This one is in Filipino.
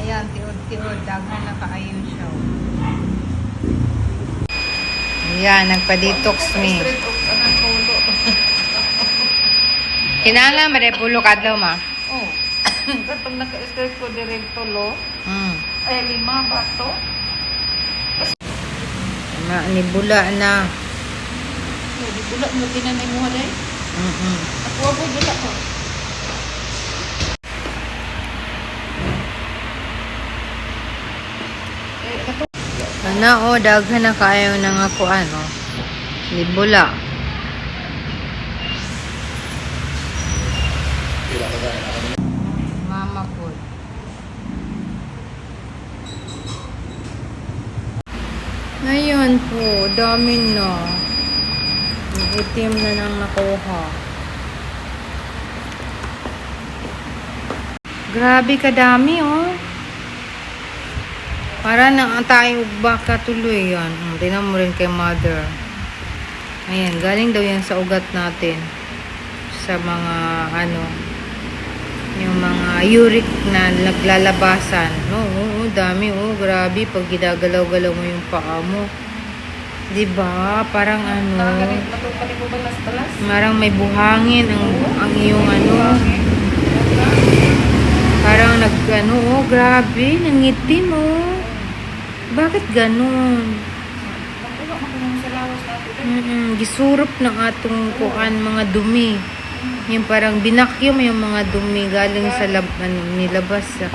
Ayan, tiod-tiod. Daghan na kaayo siya. Ayan, nagpa-detox me. Straight off anang pulo. Kinala, marepulo ka daw, ma. Oh. Kapag naka-straight ko direkto lo, Hmm. ay 5 ba to? Nibula na. Di pula mo tinanay mo rin. Ako ako gila ko. Ano, daghan na kaayo ng ako, ano. Nibula. Mama food. Ngayon po, dami na. Ang itim na nang nakuha. Grabe kadami, oh. Para nang tayo baka tuloy yan. Tinan mo rin kay mother. Ayan, galing daw yan sa ugat natin. Sa mga, ano, yung mga uric na naglalabasan. Oo, dami, oh, grabe. Pag gidagalaw-galaw mo yung paa mo. Diba? Parang ano, Matupali ko ba nas talas? parang may buhangin ang iyong ano. Parang ano, oh, grabe. Nangitim, oh. Bakit ganun? Nakuha mo ko sa lawas natin. Gisurup ng atong kuan mga dumi. Yung parang binakyum yung mga dumi galing sa nilabas sa